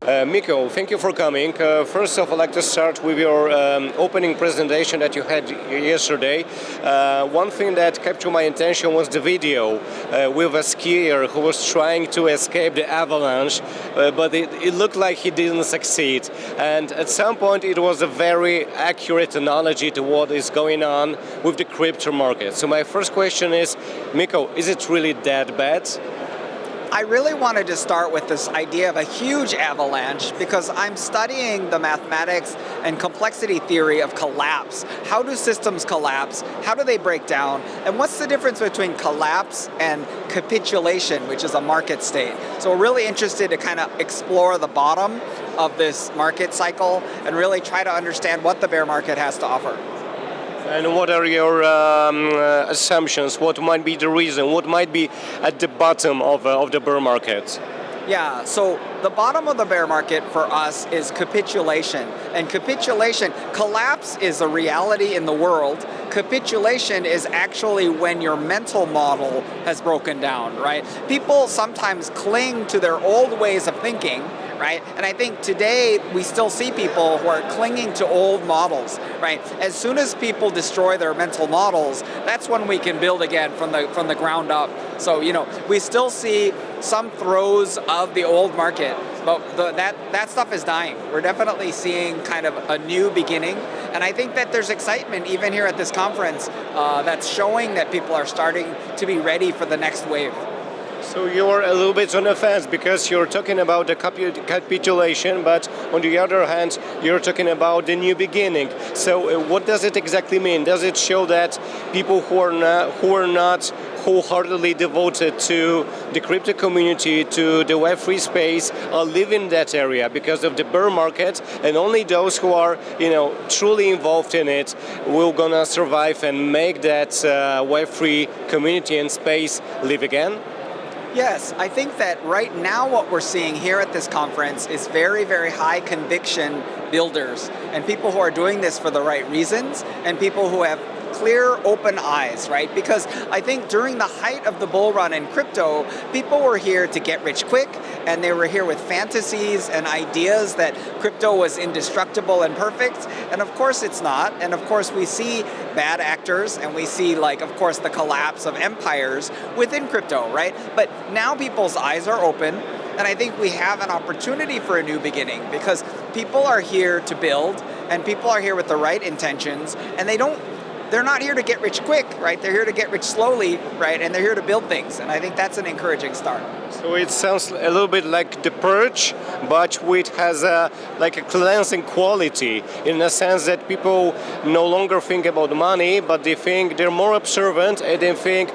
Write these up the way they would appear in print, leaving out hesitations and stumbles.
Miko, thank you for coming. First off, I'd like to start with your opening presentation that you had yesterday. One thing that captured my attention was the video with a skier who was trying to escape the avalanche, but it looked like he didn't succeed. And at some point, it was a very accurate analogy to what is going on with the crypto market. So my first question is, Miko, is it really that bad? I really wanted to start with this idea of a huge avalanche because I'm studying the mathematics and complexity theory of collapse. How do systems collapse? How do they break down? And what's the difference between collapse and capitulation, which is a market state? So we're really interested to kind of explore the bottom of this market cycle and really try to understand what the bear market has to offer. And what are your assumptions? What might be the reason? What might be at the bottom of the bear market? Yeah, so the bottom of the bear market for us is capitulation. And capitulation, collapse is a reality in the world. Capitulation is actually when your mental model has broken down, right? People sometimes cling to their old ways of thinking, right? And I think today we still see people who are clinging to old models, right? As soon as people destroy their mental models, that's when we can build again from the ground up. So, we still see some throes of the old market, but that stuff is dying. We're definitely seeing kind of a new beginning. And I think that there's excitement even here at this conference that's showing that people are starting to be ready for the next wave. So you're a little bit on the fence because you're talking about the capitulation, but on the other hand, you're talking about the new beginning. So what does it exactly mean? Does it show that people who are not wholeheartedly devoted to the crypto community, to the Web3 space, are living that area because of the bear market, and only those who are, truly involved in it will gonna survive and make that Web3 community and space live again? Yes, I think that right now what we're seeing here at this conference is very, very high conviction builders and people who are doing this for the right reasons and people who have clear, open eyes, right? Because I think during the height of the bull run in crypto, people were here to get rich quick, and they were here with fantasies and ideas that crypto was indestructible and perfect, and of course it's not, and of course we see bad actors, and we see, of course, the collapse of empires within crypto, right? But now people's eyes are open, and I think we have an opportunity for a new beginning, because people are here to build, and people are here with the right intentions, and they're not here to get rich quick, right? They're here to get rich slowly, right? And they're here to build things. And I think that's an encouraging start. So it sounds a little bit like the purge, but which has a cleansing quality in the sense that people no longer think about money, but they're more observant and they think,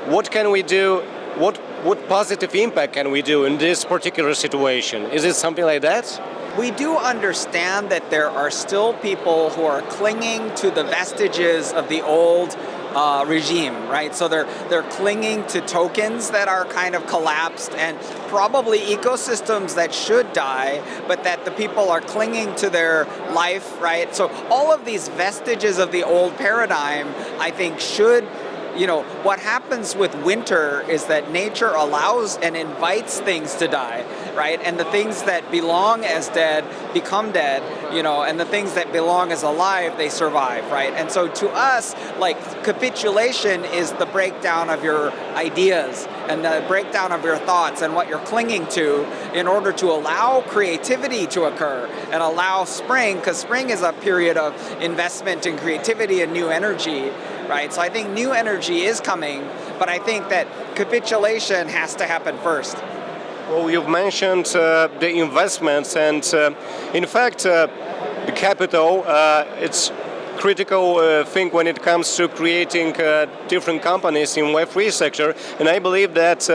what can we do? What positive impact can we do in this particular situation? Is it something like that? We do understand that there are still people who are clinging to the vestiges of the old regime, right? So they're clinging to tokens that are kind of collapsed and probably ecosystems that should die, but that the people are clinging to their life, right? So all of these vestiges of the old paradigm, I think, should. What happens with winter is that nature allows and invites things to die, right? And the things that belong as dead become dead, and the things that belong as alive, they survive, right? And so to us, capitulation is the breakdown of your ideas and the breakdown of your thoughts and what you're clinging to in order to allow creativity to occur and allow spring, because spring is a period of investment in creativity and new energy, right? So I think new energy is coming, but I think that capitulation has to happen first. Well, you've mentioned the investments, and in fact, the capital, it's critical thing when it comes to creating different companies in Web3 sector, and I believe that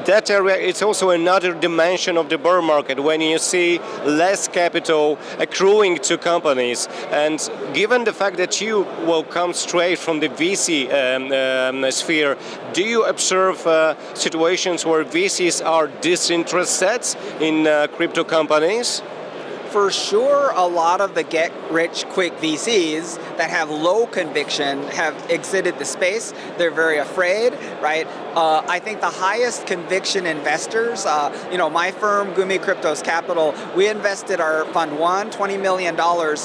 that area, it's also another dimension of the bear market when you see less capital accruing to companies. And given the fact that you will come straight from the VC sphere, do you observe situations where VCs are disinterested in crypto companies? for sure, a lot of the get-rich-quick VCs that have low conviction have exited the space. They're very afraid, right? I think the highest conviction investors, my firm, Gumi Crypto's Capital, we invested our fund one, $20 million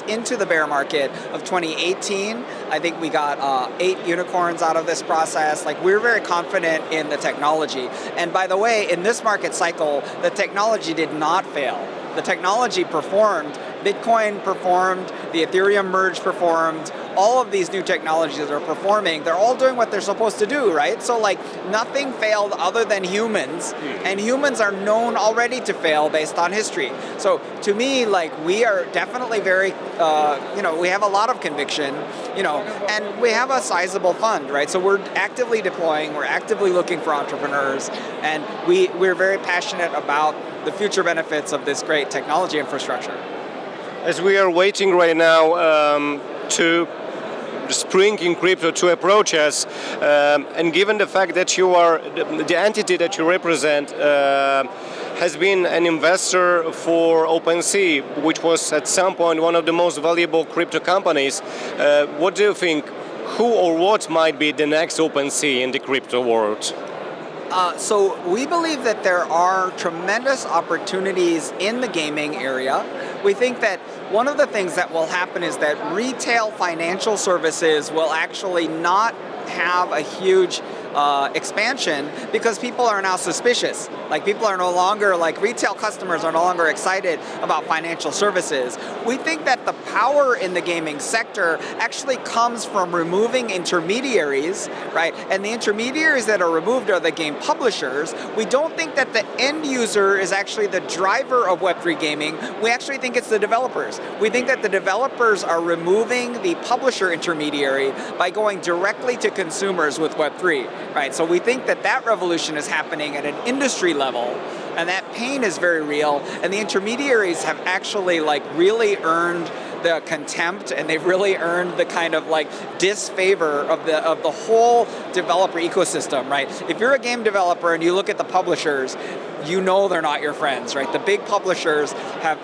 into the bear market of 2018. I think we got 8 unicorns out of this process. Like, we're very confident in the technology. And by the way, in this market cycle, the technology did not fail. The technology performed, Bitcoin performed, the Ethereum merge performed, all of these new technologies that are performing, they're all doing what they're supposed to do, right? So like nothing failed other than humans, and humans are known already to fail based on history. So to me, like we are definitely very, we have a lot of conviction, and we have a sizable fund, right? So we're actively deploying, we're actively looking for entrepreneurs, and we're very passionate about the future benefits of this great technology infrastructure. As we are waiting right now to spring in crypto to approach us, and given the fact that you are the entity that you represent has been an investor for OpenSea, which was at some point one of the most valuable crypto companies, what do you think? Who or what might be the next OpenSea in the crypto world? So we believe that there are tremendous opportunities in the gaming area. We think that one of the things that will happen is that retail financial services will actually not have a huge expansion because people are now suspicious. Like people are no longer, like retail customers are no longer excited about financial services. We think that the power in the gaming sector actually comes from removing intermediaries, right? And the intermediaries that are removed are the game publishers. We don't think that the end user is actually the driver of Web3 gaming. We actually think it's the developers. We think that the developers are removing the publisher intermediary by going directly to consumers with Web3. Right, so we think that that revolution is happening at an industry level, and that pain is very real, and the intermediaries have actually like really earned the contempt, and they've really earned the kind of like disfavor of the whole developer ecosystem, right? If you're a game developer and you look at the publishers, you know they're not your friends, right? The big publishers have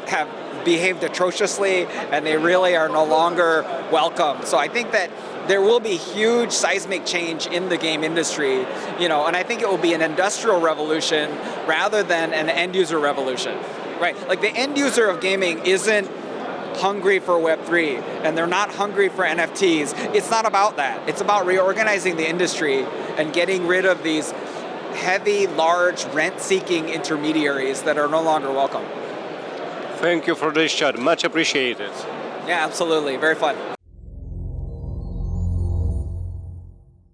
behaved atrociously, and they really are no longer welcome. So I think that there will be huge seismic change in the game industry, and I think it will be an industrial revolution rather than an end user revolution, right? Like the end user of gaming isn't hungry for Web3, and they're not hungry for NFTs. It's not about that. It's about reorganizing the industry and getting rid of these heavy, large, rent-seeking intermediaries that are no longer welcome. Thank you for this chat. Much appreciated. Yeah, absolutely. Very fun.